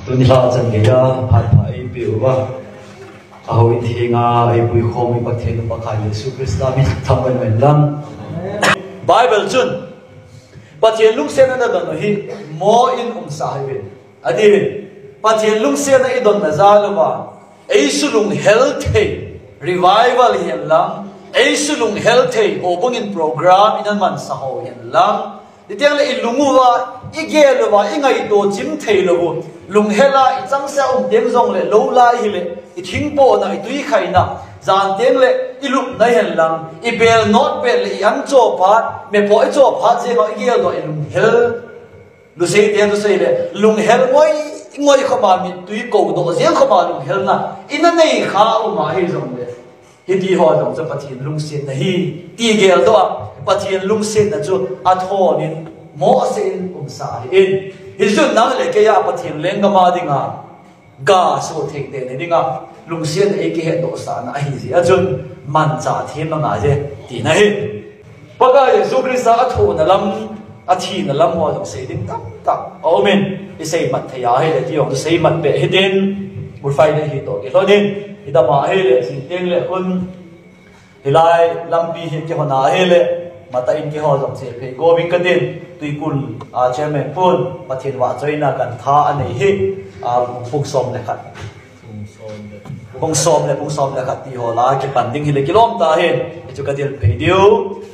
tuần la chân cái phát phải biểu và hồi thì nga ai bùi khom bị bắt thiên bắt khai Giêsu Christ bị tham vấn mình lắm Bible chun bắt thiên lúc sen na đòn hi more in sa hi adi bắt thiên lúc sen na đòn na za lo ba Giêsu lung health revival hiền lắm Giêsu lung health opening program in man sa ho hiền lắm đi tiếng là lung wa ige lo ba ingai to chim thei lo lung hela chang sa tiếng zong le lo lai hi le thing po na tui khai na zan tiếng le ilup na hiền lắm ibel not bel le an cho phat me po cho phat je ko ige lo lung hel lu sei tiếng lu sei le lung hel ngoi khoma mi tui ko do ziang khoma lung hel na ina nei kha ma hi zong le hi ti ho dong cha pathin lung sin na hi ti gel do pathin lung sin na chu a tho nin mo sin sa in hi chu nang le ke ya pathin leng ma dinga ga so thek de ne dinga lung sin e ke he do sa na hi ji a chun man cha them ma je ti na hi paga Yesu Christ a tho na lam a thi na lam ho dong se ding tak amen i sei mat thaya he le ti ong sei mat be he den bur fai le hi to ke lo din ida ma he le sin teng le kun hilai lampi hi ke hona he le mata in ke ho jong se phe go bing ka din tui kun a chairman pun pathin wa choina kan tha anei hi a pung som le khat pung som le khat ti ho la ke panding hi le kilom ta hen chu ka dil phe diu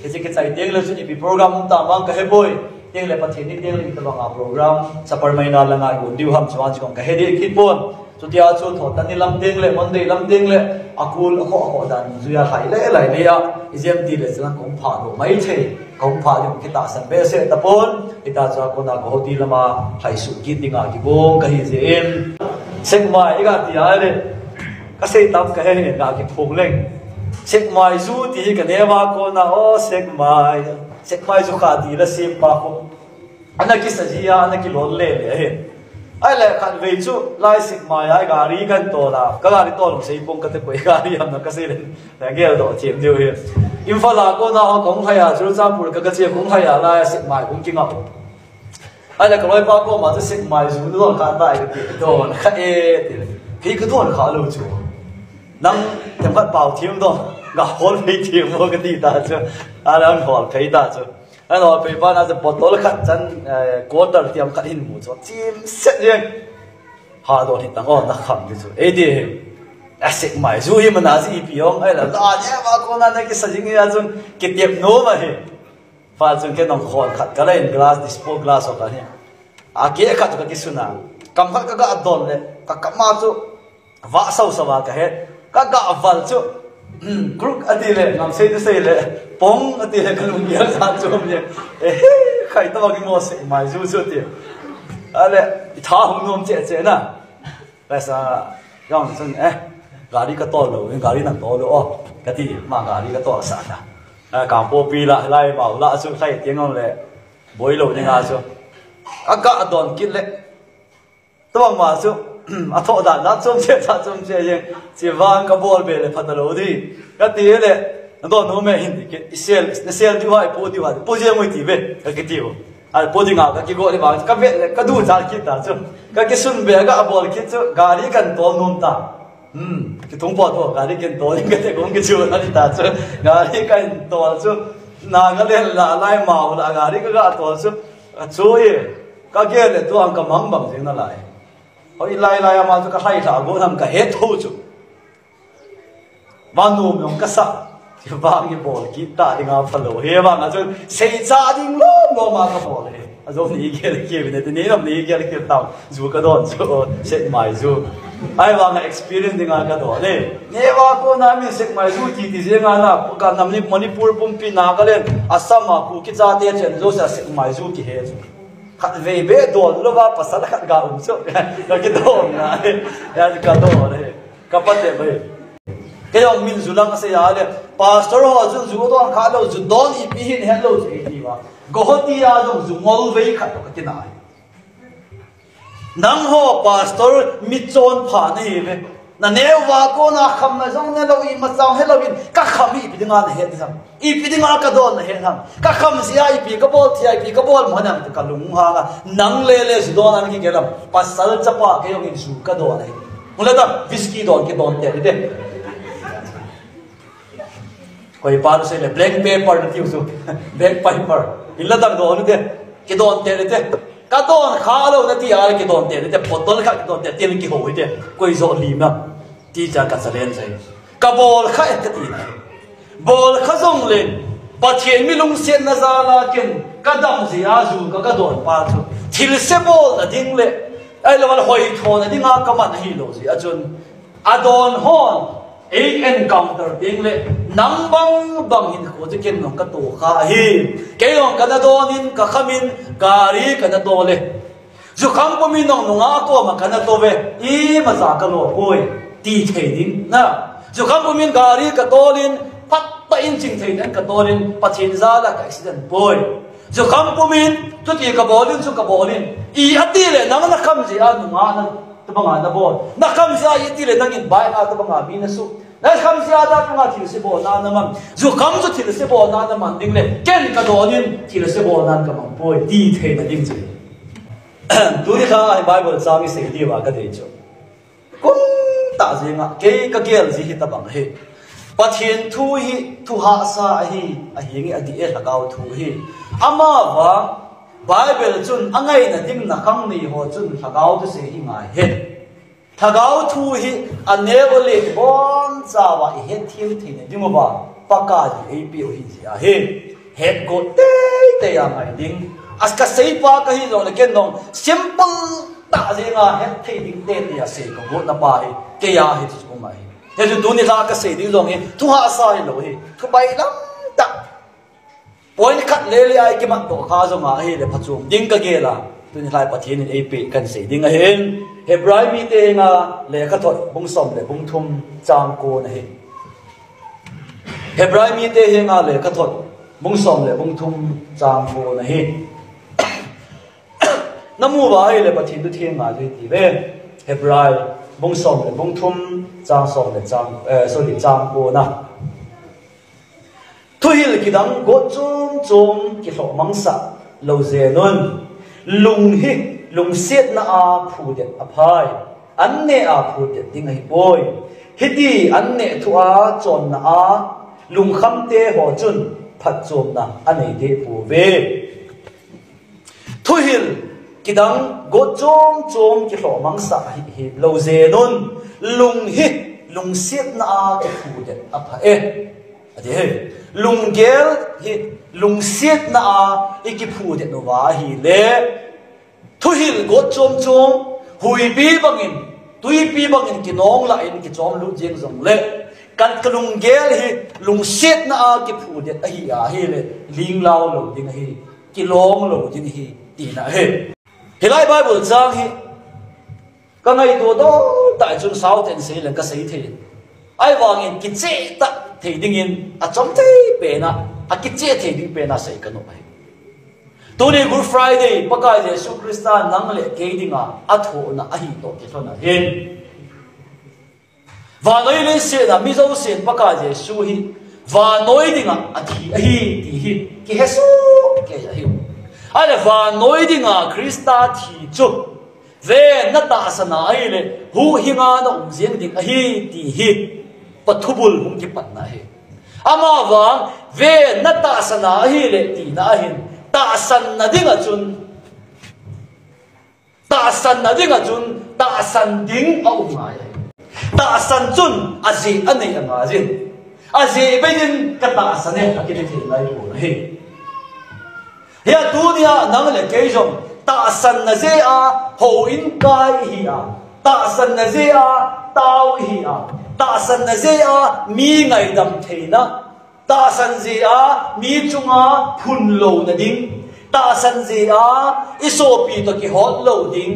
ke ke chai teng le chu ni program ta mang ka he boy teng le pathin ni teng le ta bang a program sapar maina la nga gu diu ham chuan chong ka he di ki pon chu tia chu tho tan ni lam teng le mon dei lam teng le akul akho dan zuya khai le lai le ya izem ti le chang kong pha do mai the kong pha jong ki ta san be se ta pon ita cha ko na go ti lama khai su ki tinga ki bong ka hi je em sek mai ga ti a le ka sei tam ka he ne ga ki phung leng sek mai zu ti ka ne wa ko na o sek mai zu kha ti la sim pa ko ana ki sa ji ya ana ki lon le le he ai le khan ve chu lai sik mai ai gari kan to la ka gari to long sei pong ka te koi gari am na ka sei len la gel do chim diu he im fa la ko na ho kong phaya chu cha pur ka che kong phaya la sik mai kong king up ai le ka loi pa ko ma chu sik mai zu do ka ta ai ti do na ka e ti ki ka do kha lo chu nang tem pat pau thim do ga hol phei thim mo ka ti ta chu ala hol phei ta chu anh nói về ban là bottle khát chân quarter tiêm khát hin mù cho chim set riêng hà đồ thì tăng on đã khẩm đi rồi ấy đi asset mày dù hi mà nói gì piong ấy là nhé mà con anh cái sự gì ra chung cái tiệm nô mà hi pha chung cái nòng khôn khát cái này glass disposable glass hoặc cái này cái khát cái suna cầm khát cái adon này cái cầm mà chú vạ sâu sâu cái hết cái vần chú crook ati le ngam sei le pong ati le kalung ya sa chom ye khai to gi mo se mai zu zu ti ale tha hum nom che na la sa yang sun gari ka to lo gari na to lo o ka ti ma gari ka to sa na ka po pi la lai bảo la su khai tiếng ông le boi lo ni nga su aka adon kit le to ma su a tho da na chom che ye chi wang ka bol be le phatalo di ka ti le ndo no me hindi ke sel di wa po je moi ti be ka ke ti o a po di nga ka ki go le ba ka be ka du cha ki ta chu ka ke sun be ga bol ki chu gari kan to nom ta ki thong po to gari ken to ni ke te gong ke chu na ta chu gari kan to chu na ga le la lai ma la gari ka ga to chu ye ka ke le to ang ka mang bang jing na lai oi lai ama chu ka hai tha go tham ka he tho chu manu mong ka sa ti wang ni bol ki ta dinga phalo he wa nga chu sei cha ding lo ma ka bol he azom ni ke ne te ne ram ni ke ta zu ka don chu set mai zu ai wa nga experience dinga ka do le ne wa ko na mi set mai zu ti je nga na ka nam ni manipur pum pi na ka len asama ku ki cha te chen zo sa set mai zu ki he chu khát về bé đồ nó vào pasal khát gạo uống chút là cái đồ này là cái đồ này các bạn để về cái ông mình dùng lăng sẽ là pastor họ dùng đồ khát đâu dùng đồ đi pi hin hello gì đi mà có tí à dùng ngol về khát cái này nang ho pastor mit chon pha này về na newa ko na kham na jong na lo I ma chang helowin ka kham I pidinga na he sam I pidinga ka don na he sam ka kham sia I pi ka bol thi I pi ka bol mo na ka lung ha nang le le su don an ki gelam pasal chapa ke yong in su ka don he mula da whisky don ke don te de koi par se le black paper na tiu su black paper illa da don de ke don te de ka don kha lo na ti ar ke don te de bottle kha ke don te tin ki ho de koi zo lim na ti cha ka salen sai ka bol kha ka ti na bol kha zong le pathian mi lung sen na za la ken ka dam zia zu ka don pa thu thil se bol na ding le ai lo wal hoi thon na dinga ka man hi lo si achun adon hon a encounter ding le nang bang hin ko je ken nong ka to kha hi ke yong ka na don in ka khamin gari ka na to le zu kham po mi nong nonga ko ma ka na to ve I ma za ka lo koi ti thei ding na zu kham po min gari ka to lin pat pa in ching thei den ka to lin pathin za la ka accident boy zu kham po min tu ti ka bolin zu ka bolin I ati le nang na kham ji a nonga na tabanga na bol na kham sia I ti le nang in bai a tabanga mi na su na kham sia da tabanga ti se bo na na man zu kham zu ti se bo na na man ding le ken ka donin ti se bo nan ka man boy ti thei na ding ji tu ni kha Bible sa mi se di wa ka de cho kun ta je nga ke ka gel ji hi tabang he pathian thu hi thu ha sa hi a hi ngi adi e lagaw thu hi ama wa Bible chun angai na ding na khang ni ho chun lagaw tu se hi ngai he lagaw thu hi anevole bon cha wa he thil thi ne ding ba paka ji ap hi ji a he head go te ya ngai ding aska sei pa ka hi lo le ken nong simple ta je nga he thei ding te ya se ko go na pa hi ke ya hi chi ko mai he ju du ni la ka se ding long hi thu ha sa hi lo hi thu bai lam ta point kat le le ai ki man to kha zo nga hi le phachum ding ka ge la tu ni lai pathian in ap kan se ding a hen Hebrai mi te nga le ka thot bung som le bung thum chang ko na hi Hebrai mi te nga le ka thot bung som le bung thum chang ko na hi namu ba hi le pathin tu thiang nga ji ti ve Hebrai bung som le bung thum chang som le chang sorry chang ko na thu hil ki dang go chung ki hlo mangsa lo ze non lung hi lung set na a phu det a phai an ne a phu det ding ai boy hiti an ne thu a chon na a lung kham te ho chun phat chom na anei de pu ve thu hil ki dang go chung ki hlo mangsa hi lo ze non lung hi lung set na a ki phu det a phai ade lung gel hi lung set na a iki phu det no wa hi le thu hil go chom hui bi bangin tui pi bangin ki nong la in ki chom lu jeng zong le kan kalung gel hi lung set na a ki phu det a hi a hi le ling lao lo ding hi ki long lo ding hi ti na he hilai Bible chang hi ka ngai to do tai chun south and sei len ka sei the ai wangin ki che ta thei ding in a chom thei pe na a ki che thei ding pe na sei ka no ai Tuni Good Friday pakai Yesu Krista nang le ke dinga atho na ahi to ke thona hen wa noi le se na mi zo sen pakai Yesu hi wa noi dinga athi ahi ti hi ki Yesu ke ya hi ale wa noi dinga Krista thi chu ve na ta sana ai le hu hinga na umjeng ding ahi ti hi pathubul hum ki pat na he ama wa ve na ta sana hi le ti na hin ta san na ding a chun ta san ding au ngai ta san chun a ji anei anga jin a ji be din ka ta san ne a ki thi lai ko he ya dunia nang le ke jong ta san na je a ho in kai hi a ta san na je a tao hi a ta san na je a mi ngai dam theina ta san je a mi chunga phun lo na ding ta san je a isopi to ki hot lo ding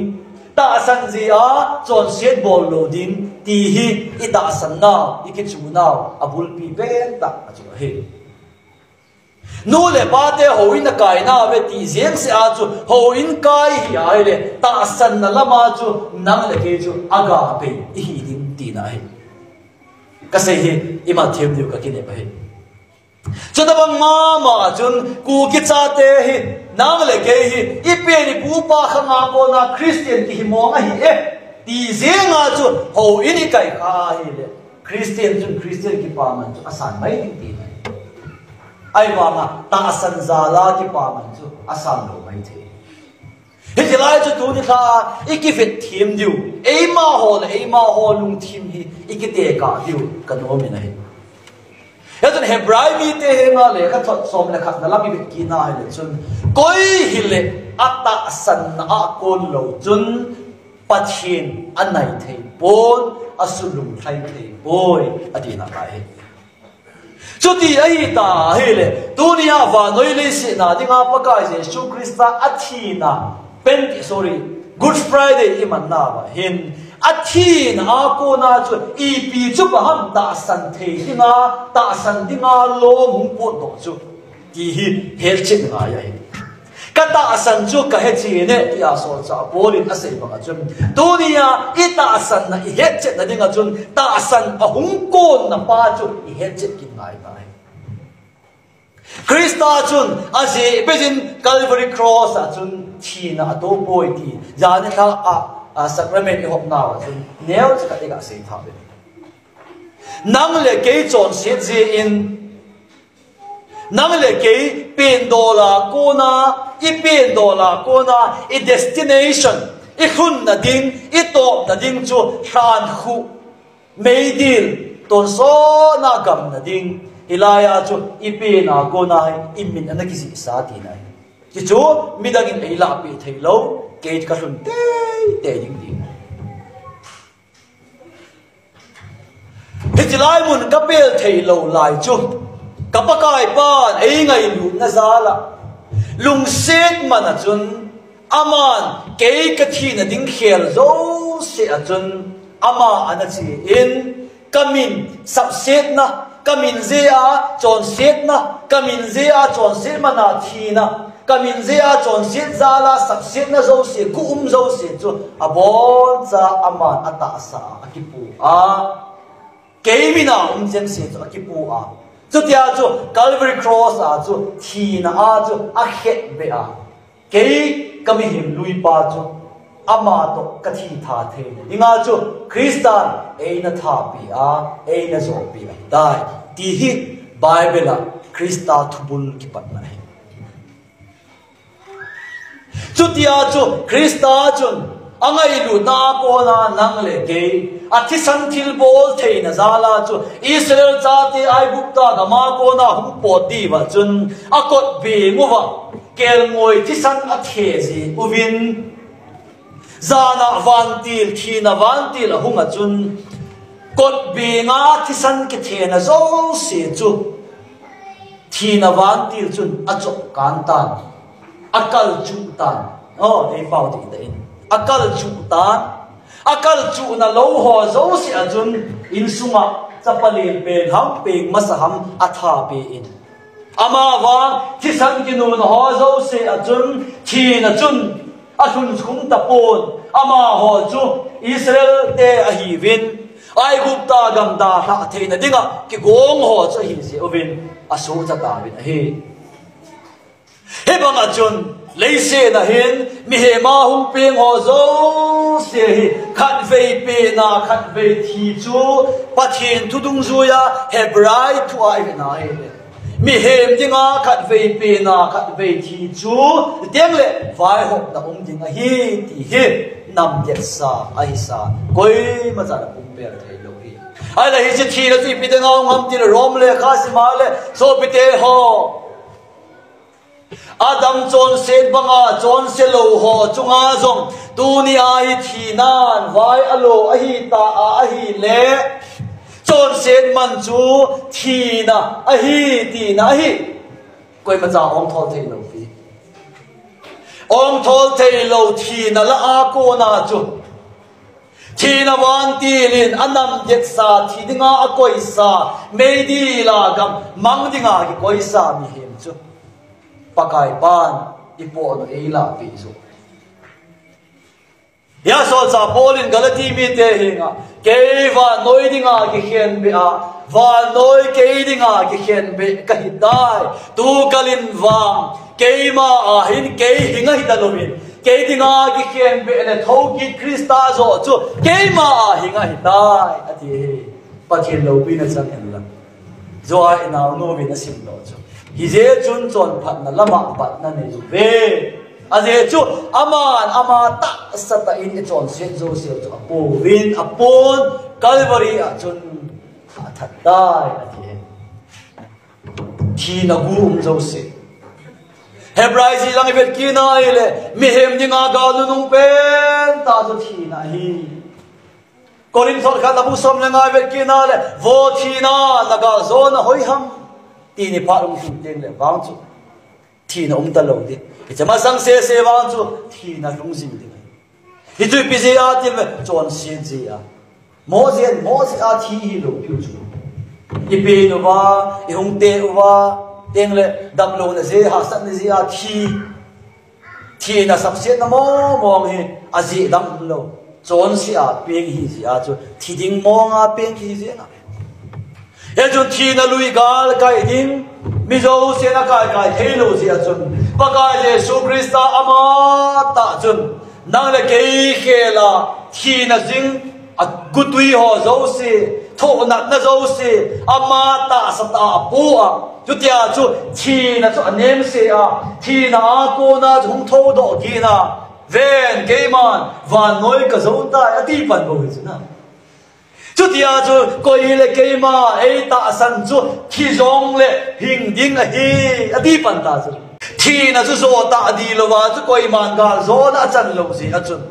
ta san je a chon set bol lo ding ti hi I ta san na I ki chu na abul pi ben ta chu he nu le ba te ho in kai na ve ti zeng se a chu ho in kai hi ai le ta san na lama chu nang le ke chu aga pe hi ding ti ti na hi ka sei hi ima thiam diu ka kine ba hi cho da bang ma chun ku ki cha te hi nang le ke hi I pe ni pu pa khanga ko na Christian ki mo a hi e ti zenga chu ho ini kai kha hi le Christian ki pa man chu asan mai ti ai wa ma ta san za la ki pa man chu asan lo mai the hi lai chu tu ni kha ikifet thim diu eima ho lung thim hi ikite ka diu kan o mi na hi ya chun Hebrai mi te he nga le kha thot som le khat na lami bit ki na le chun koi hi le ata san a kon lo chun pathin anai thei pon asulum thai thei boy adina kai chu ti ai ta he le dunia va noi le se na dinga pakai Jesu Christa athina Good Friday iman na ba hin athin a ko na chu EP chu ba ham ta san thei dinga ta san dinga lo mung po do chu ti hi hel chin nga ya hi ka ta san chu ka he chi ne ya so cha bolin asai ba chum dunia ita san na I het chet na dinga chun ta san a hung kon na pa chu I het chet kin ngai ba Krista chun aje bezin Calvary cross a chun thina to boy ti jane tha a sacrament hop na chun neo cha ka ga sei tha be nang le ke chon se je in nang le ke pen dola ko na I pen dola ko na I destination I khun na ding I to na ding chu than khu mei dil ton so na gam na ding Ilaya chu ipi na ko na imin na kisi sa ti na ki chu midagin ila pi thailo ke ka sun te ding ding hijlai mun ka pel thailo lai chu ka pakai pan ei ngai lu na zala lung set mana chun aman ke ka thi na ding khel zo se a chun ama anachi in kamin subset na kamin zea chon set na kamin zea chon set mana thina kamin zea chon set zala sab set na zo se ku zo se chu abon cha aman ata sa akipu a keimina jem se chu akipu a chu tia chu Calvary cross a chu thina a chu a het be a ke kami him lui pa chu ama to kathi tha the inga chu Christian eina tha pi a eina zo pi dai ti hi Bible Krista thubul ki patna hai chutia chu Krista chun angai lu na ko na nang le ke athi san thil bol theina zala chu Israel chati ai bukta gama ko na hum po ti wa chun akot be nguwa kel ngoi thi san athe ji uvin zana vantil thina vantil hunga chun kot be nga thi san ki thena zo se chu thina vantil chun achok kan tan akal chu tan ei pau ti in akal chu tan akal chu na lo ho zo se ajun in sunga chapalin pe ham pe masaham atha pe in ama wa thi san ki nu na ho zo se ajun thina chun achun khum ta pon ama ho chu Israel te a hi win ai gupta gamda tha theina dinga ki gong ho cha hi se ovin asu cha ta win he banga chun leise na hin mi he ma hum peng ho zo se hi khat vei pe na khat vei thi chu pathin tudung zuya Hebrai tu ai na he mi hem dinga khat vei pe na khat vei thi chu tem le vai hop da dinga hi ti hi nam jet sa ai sa koi ma za da per thei lo hi ai la hi chi thi la chi pi de ngam ngam ti rom le kha si ma le so pi te ho Adam chon set banga chon selo ho chunga zong dunia hi thinan vai alo ahi ta a hi le chon set man chu thina ahi ti na hi koi ma cha ong thol thei lo fi ong thol thei lo thina la a ko na chu thina wan ti lin anam jet sa thi dinga a koi sa me di la gam mang dinga ki koi sa mi hem chu pakai ban ipo no eila pi so ya so cha Paulin Galati mi te hinga ke va noi dinga ki hian be a va noi ke dinga ki hian be ka hidai tu kalin wang ke ma a hin ke hinga hidalovin ke dinga ki hian be le thoki Krista zo chu ke ma a hinga hidai ati pathin lo pi na chang en la zo a ina no vi na sim lo chu hi je chun chon phat na lama pat na ne ve aze chu ama ta sata in e chon se zo se chu apo win apon Calvary a chun that dai ati thi na gu zo se Hebrai ji lang vet ki na ile mi hem dinga ga lu nung pen ta zo thi na hi Korin thor kha labu som lenga vet ki na le vo thi na laga zo na hoi ham ti ni pa rum tu teng le wang chu thi na ta lo di chama sang se wang chu thi na lung jing di hi tu pi je a ti chon sin ji a mo se a thi hi lo piu chu i pe no wa i hung te wa teng le dam lo na je ha san ji a thi na sab se na mo mong hi a ji dam lo chon si a peng hi ji a chu thi ding mong a peng hi ji na he chun thi na lui gal kai ding mi zo se na kai thelo ji a chun pakai Yesu Krista ama ta chun nang le ke khela thi na jing a gutui ho zo se tho na zo se ama ta sa ta pu a chu tia chu thi na chu anem se a thi na ko na jung tho do ki na ven ke man van noi ka zo ta ati pan bo chu na chu tia chu koi le ke ma e ta san chu thi zong le hing ding a hi ati pan ta chu thi na chu zo ta di lo wa chu koi man ga zo na chan lo si a chun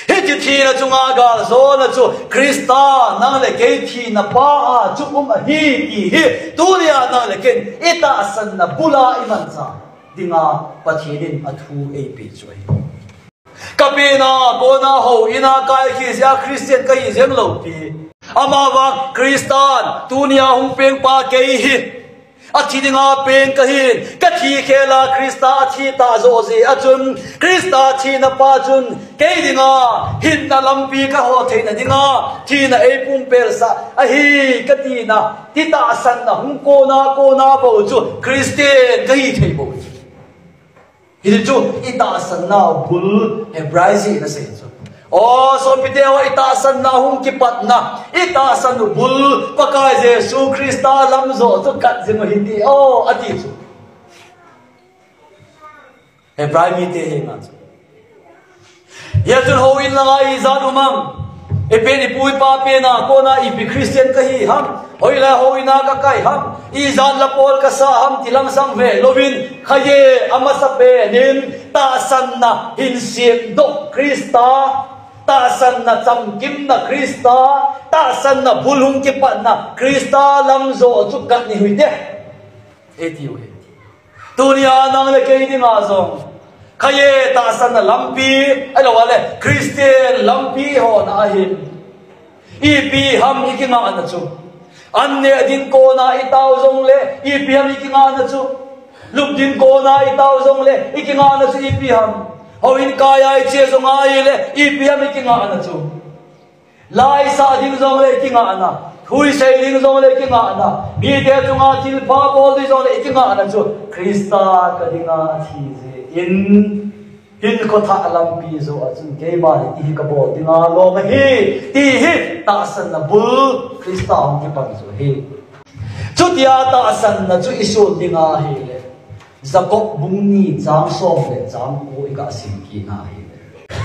he chi thi na chu nga ga zo na chu Krista nang le ke thi na pa a chu a hi ki hi tu ria na le ken eta san na bula iman cha dinga pathinin athu e pi choi kapina kona ho ina kai khi sia Christian kai jeng lo pi ama wa Kristan tunia hung peng pa ke hi athi dinga pen ka hin ka thi khela Krista thi ta zo ji achun Krista thi na pa chun ke dinga hin na lampi ka ho theina dinga thi na e pum per sa a hi ka ti na ti ta san na hung ko na bo chu Christian ka hi thei bo hi chu ita san na bul Hebrai ji na se chu oh so pideo ita san na hung ki pat na ita san bul pakai Yesu Krista lam zo chu kat jing hindi oh ati chu Hebrai mi te he na chu ya chun ho in la i za du mam e pe ni pui pa pe na ko na i bi Christian ka hi ham hoi la hoi na ka kai ham i zan la pol ka sa ham tilam sang ve lovin khaye ama sa pe nin ta san na hin sim do Krista ta san na cham kim na Krista ta san na bulhung ki pa na Krista lam zo chu kat ni hui de etiu he dunia nang le ke di ma zo khaye ta san na lampi ai lo wale Christian lampi ho na hin i pi ham ki nga na chu anne din ko na itaw zong le i pi ham ki nga na chu lup din ko na itaw zong le i ki nga na chu i pi ham ho in kaya i che zong ai le i pi ham ki nga na chu lai sa din zong le ki nga na hui sei ding zong le ki nga na bi de chu nga til pa bol di zong le ki nga na chu Krista ka dinga thi je in ko tha alam pi zo achun ke ma ti ka bo dinga lo ma hi ti hi ta san na bul Krista ang ki pan zo hi chu tia ta san na chu isu dinga hi le Jacob bung ni chang som le chang ko ika sim ki na hi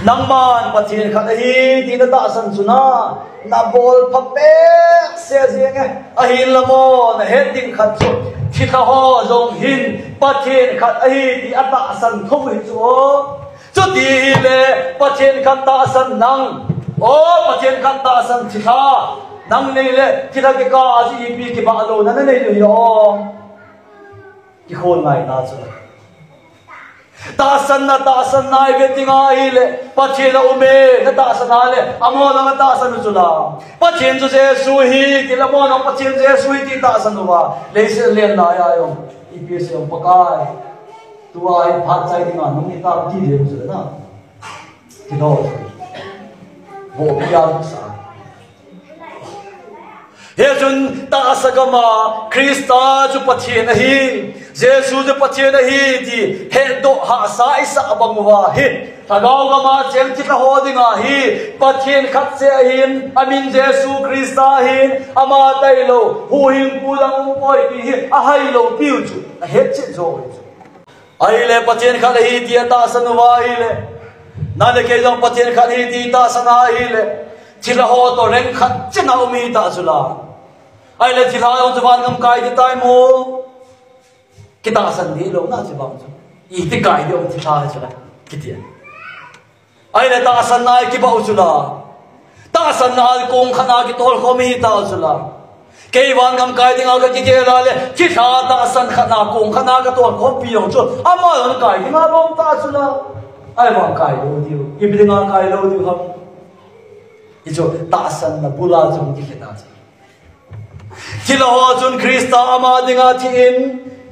nang man pathin khat hi ti na ta san chu na na bol pha pe se jeng a hi lamo na heading khat chu thi tha ho jong hin pathin khat hi ti ata san thong hi chu chu ti le pathin khat ta san nang o pathin khat ta san thi tha nang nei le thi tha ke ka a ji pi ki ba lo na nei lu yo ki khol ngai na chu ta san na ve tinga hi le pathin la ume na ta san na le amo na ta san chu la pathin chu je su hi ki la mo na pathin je su hi ti ta san wa le se len na ya yo i pi se pakai tua ai phat chai dinga nung ni ta ti de chu na thì nó bộ biang sa he chun ta sagama Krista chu pathian hi Jesus chu pathian hi ti he do ha sa isa bangwa hi thagau gama chem ti ka hodinga hi pathian khat se hin amin Jesus Krista hin ama tailo hu hin pulang poi ki hi a hai lo piu chu a he che zo ai le pathian khat hi ti ta sanwa hi le na le ke jong pathian khat hi ti ta sana hi le thila ho to reng khat chena umi ta chula ai le thila ho chuan ngam kai ti tai mo kita san ni lo na chi bang chu I ti kai de om thila chula kitia ai le ta san nai ki ba chula ta san na kong khana ki tol khomi ta chula ke wan ngam kai ding a ka ki ke la le ki tha ta san khana kong khana ka tol khom pi yong chu ama on kai ki ma bom ta chula ai ma kai lo diu I bi ding a kai lo diu ham I cho ta san na bula chung ki kheta chi Kila ho chun Krista ama dinga thi in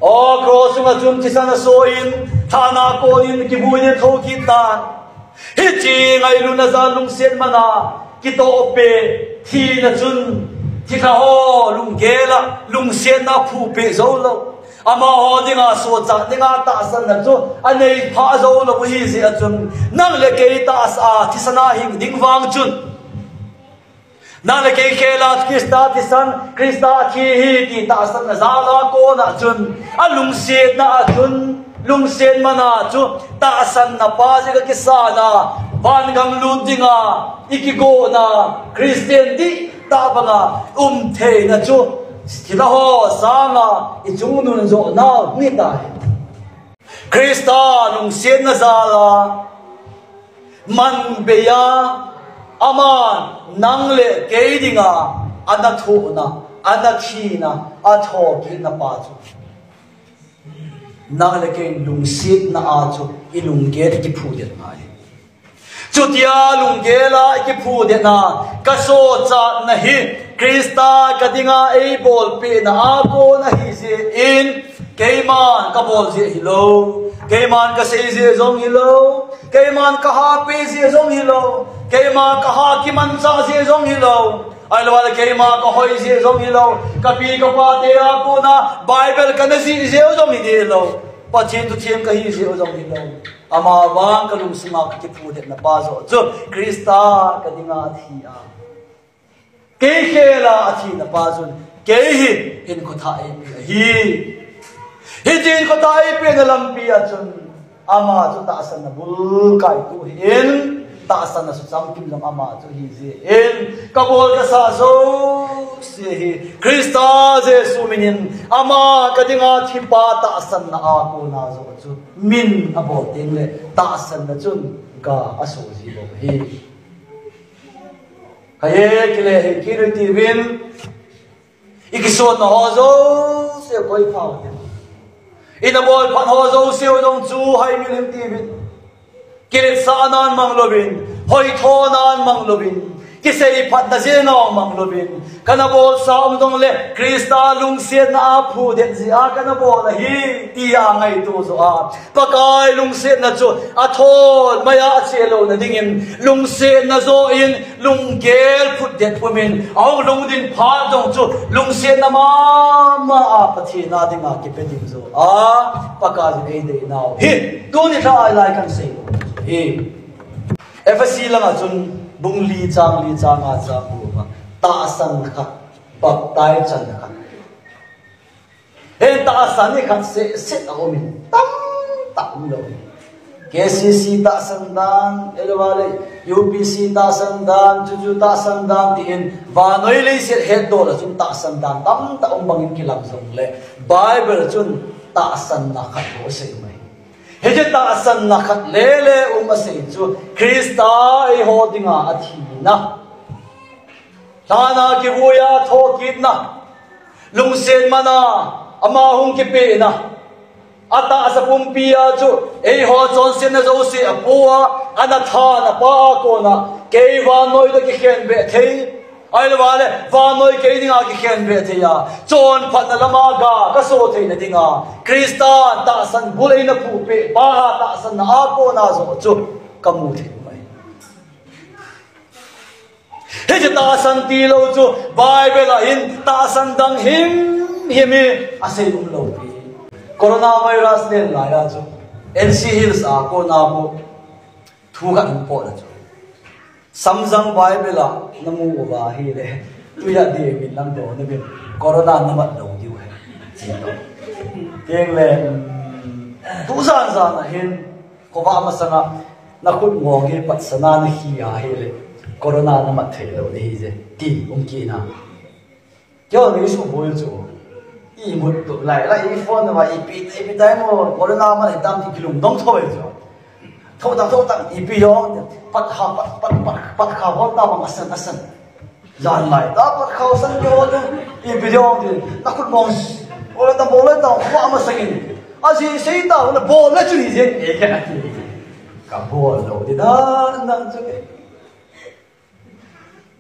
o cross ma chun chi sana so in thana ko in ki bu ne tho ki ta hi chi ngai lu na za lung sen mana ki to pe thi na chun thi ka ho lung ge la lung sen na phu pe zo lo ama ho dinga so cha dinga ta san na chu anei pha zo lo hi si a chun nang le ke ta sa thi sana hing ding wang chun nang ke khela Krista ti san Krista thi hi ti ta san za la ko na chun a lung sen na chun lung sen mana chu ta san na pa je ka sa na ban gam lu dinga ikigo na Christian ti ta banga the na chu thila ho sa na I chung nu zo na ni ta Krista lung sen na za la man be ya aman nang le ke dinga ana thu na ana thi na a tho ki na pa chu nang le ke lung sit na a chu I lung ge ki phu de ngai chu tia lung ge la ki phu de na ka so cha na hi Krista ka dinga e bol pe na a ko na hi se in ke man ka bol je hi lo ke man ka se je zong hi lo ke man ka ha pe je zong hi lo ke ma ka ha ki man sa je zong hi lo ai lo wala ke ma ka hoi je zong hi lo ka pi ka pa te a ko na Bible ka na si je zong hi de lo pa chen tu chen ka hi je zong hi lo ama wang ka lung sima ki phu de na pa zo chu Krista ka dinga thi a ke khela a thi na pa zun ke hi in ko tha hi hi jin ko ta pe na lam pi a chun ama chu ta san na bul kai tu hin ta san na su sam kim lam ama chu hi je in ka bol ka sa so se hi Krista je su minin ama ka dinga thi pa ta san na a ko na zo chu min a bol ting le ta san na chun ka a so ji bo hi ka ye kile he kirti win ikiso na ho zo se koi phao ina bol phan ho zo siu dong chu hai milim ti bin kirit sa anan mang lobin hoi tho nan mang lobin kisei phat da je no mang lobin kana bol sa dong le Krista lung sian na phu de ji a kana bol hi ti a ngai tu zo a pakai lung sian na chu a thon maya che lo na dingin lung sian na zo in lung gel phut det pumin au lung din pha dong chu lung sian na ma a pathi na dinga ki pe dim zo a pakai ei de now hi tu ni tha ai lai kan sei hi FSC langa chun bung li chang a chang bu ma ta san kha pak tai chan kha he ta san ni kha se ta omin tam lo KCC ta san dan elwale UPC ta san dan chu ta san dan ti in va noi le se he do la chun ta san dan tam ta om bangin kilam song le Bible chun ta san na kha ho se mai he je ta san na khat le le se chu Krista e ho dinga a thi na thana ki buya tho kit na lung sen mana ama hung ki pe na ata sa pumpia chu e ho chon sen na zo si apua ana tha na pa ko na ke wa noi da ki khen be thei ai le wale wa noi ke dinga ki khen be thei ya chon phat na lama ga ka so thei na dinga Krista ta san bulei na phu pe pa ta san na a ko na zo chu kamu thei mai he je ta san ti lo chu Bible a in ta san dang himi ase lo pi coronavirus ne la ya chu NC Hills a ko na bo thu ga in po la chu samjang Bible a namu wa hi le tu ya de min lang do ne bi corona na ma lo diu he chi to keng le tu san san na hin ko ba ma sanga na khut ngong he pat sana na hi a he le corona na ma thei lo ni je ti ki na kyo ni su bo chu i mut tu lai lai i phone wa i pi dai mo corona ma le tam ti kilum dong thoi chu thâu tang i pi yo pat kha ho ta ma san lan lai ta pat kha san yo i pi yo na khut ngong ola ta bo le ta wa ma sakin a si sei ta na bo le chu ni je e ka ka bo lo di da na chu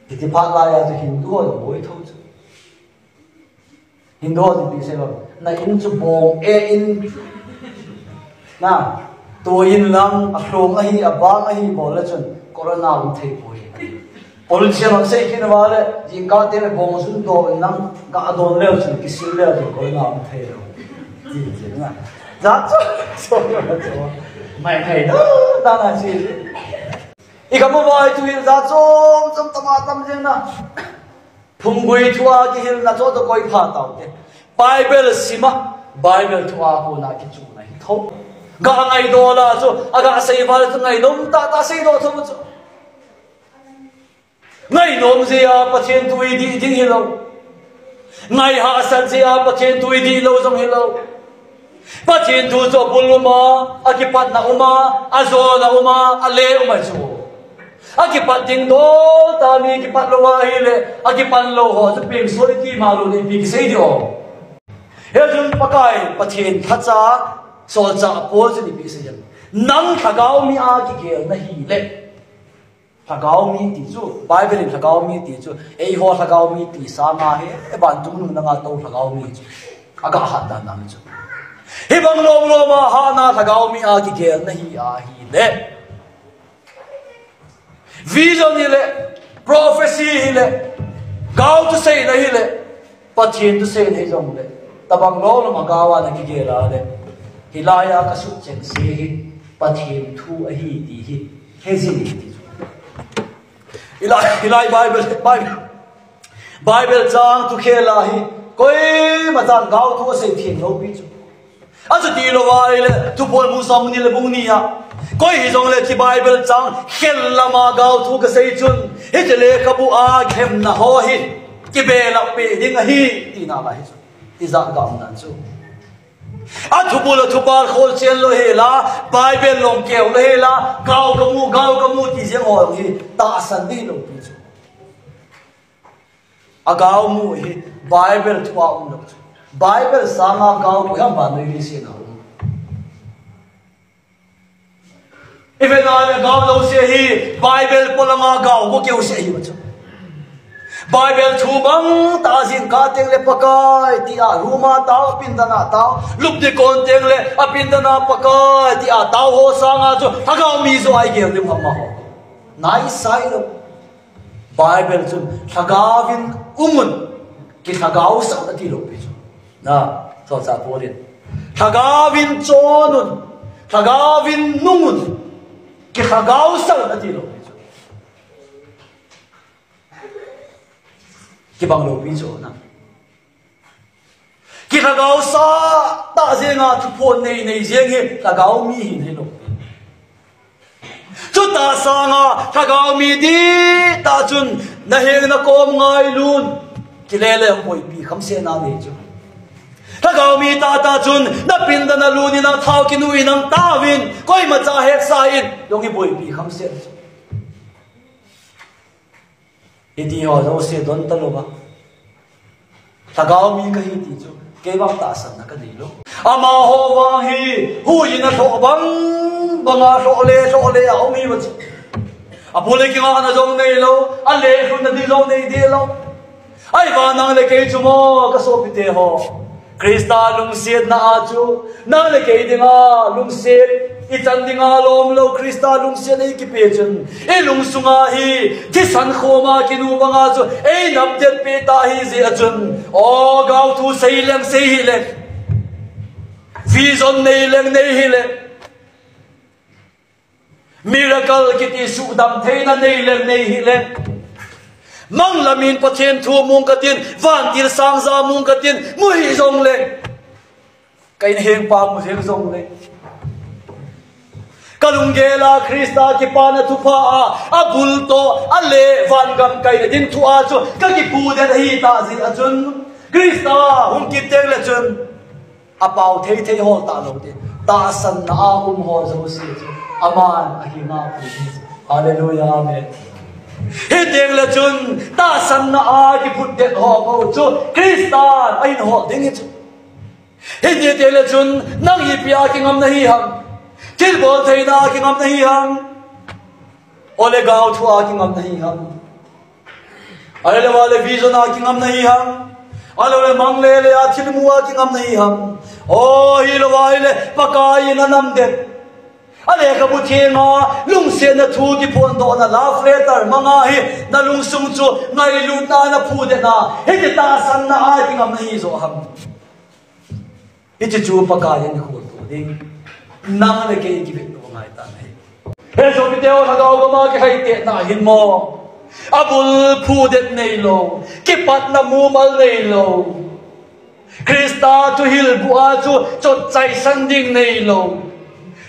ke ti pa la ya chu hindu ho bo i thâu chu hindu ho ti se ba na in chu bong e in na to in lam a krong a hi a bang a hi bo le chun corona um thei poi politician on sei kin wa le jing ka te le bong sun do nang ga don le chun ki sil le corona um thei lo ji ji na za chu so so mai thei da ta na chi i ka mo bai tu il za chom tama tam jeng na phung gui thua ki hil na cho to koi pha taw te Bible sima Bible thua ko na ki chu na hi tho ga ngai do la chu aga sei bal chu ngai nom ta sei do chu chu ngai nom je a pathian tui di ding hi lo ngai ha san je a pathian tui di lo jong hi lo pathian tu cho buluma akipat na uma azo na uma ale uma chu akipat ding do ta mi akipat lo wa hi le akipan lo ho chu ping soi ti ma lo ni pi ki sei dio he jun pakai pathian thacha sol cha pol chu ni pi se jam nang thagau mi a ki gel na hi le thagau mi ti chu Bible in thagau mi ti chu ei ho thagau mi ti sa ma he e ban tum nu na nga to thagau mi chu aga ha da nam chu hi bang lo ma ha na thagau mi a ki gel na hi a hi le vision hi le prophecy hi le gau tu sei na hi le pathian tu sei na hi jong le tabang lo ma gawa na ki gela le hilaya ka su chen se hi pathian thu a hi ti hi hezini ti ilai Bible chang tu khela hi koi ma chang gau thu se thien lo pi chu a chu ti lo wa le tu pol mu sam ni le bung ni ya koi hi jong le ki Bible chang khel lama gau thu ka sei chun he je le ka bu a ghem na ho hi ki be la pe ding hi ti na la hi chu ti za ga am dan chu a thu bol khol chen lo he la Bible long keu lo he la gau ka mu ti je ho hi ta san di lo pi chu a gau mu hi Bible thua lo chu Bible sama gau ko ham ba noi si na even na gau lo se hi Bible polanga gau ko keu se hi chu Bible thu bang ta jin ka teng le pakai ti a ruma ta pindana ta lup de kon teng le a pindana pakai ti a ta ho sanga chu thagau mi zo ai gel lim hamma ho nai sai lo Bible chu thagawin umun ki thagau sa na ti lo pi chu na so sa porin thagawin chonun thagawin nungun ki thagau sa na ti lo ki bang lo pi chu na ki thagau sa ta zenga thu phon nei jeng he thagau mi hi nei lo chu ta sa nga thagau mi di ta chun na heng na kom ngai lun ki le le hoi pi kham se na nei chu thagau mi ta chun na pin da na lun na thau ki nui nang ta win koi ma cha hek sa in yong hi boi pi kham se idi ho zo se don ta lo ba thagau mi ka hi ti chu ke bang ta san na ka dei lo ama ho wa hi hu yin na tho bang banga so le a mi ba chu a pole ki nga na jong nei lo a le khu na di lo nei de lo ai ba nang le ke chu mo ka so pi te ho Krista lung siết na achu na le ke dinga lung siết I chan dinga lom lo Krista lung siết ei ki pe chun e lung sunga hi thi san khoma kinu banga chu ei nam jet pe ta hi zi achun o gau thu sei hi le vision nei hi le miracle kiti su dam theina nei hi le mang lamin pathian thu mung katin van tir sang za mung katin mu hi zong le kai heng pa mu heng zong le kalungela Krista ki pa na thu pha a bul to a le van gam kai din thu a chu ka ki pu den hi ta zi a chun Krista hum ki tek le chun a pau thei hol ta lo de ta san na a ho zo si aman a hi na hallelujah amen he deng la chun ta san na a ki phut de ho ko chu Krista ai ho ding chu he de la chun nang hi pia ki ngam na hi ham til bol thei na ki ngam na hi ham ole gao thu a ki ngam na hi ham ale wale vision a ki ngam na hi ham ale mang le le a thil mu a ki ngam na hi ham o hi lo wai le pakai na nam de ale ka bu thenga lung se na thu ki phon do na love letter manga hi na lung sung chu ngai lu ta na phu de na he de ta san na a ki ngam na hi zo ham it chu pakai ni khu to ding nang le ke ki bit no ngai ta nei he so bi teo na ga ga ma ke hai te na hin mo abul phu de nei lo ki pat na mu mal nei lo Krista tu hil bu a chu chot chai san ding nei lo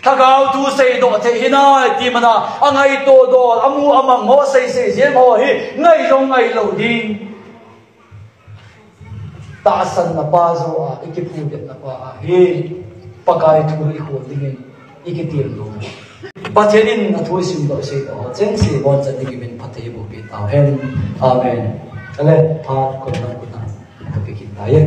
thagao tu sei do the hina ti mana angai to do amu amang ho sei je mo hi ngai lo ding ta san na pa zo a ikiphu de na pa a hi pakai thu ri ho ding ikitil lo pathenin na thu sim do sei do cheng si bon chan ding bin pathe bu pi ta hen amen ale pha ko na to pe kin na ye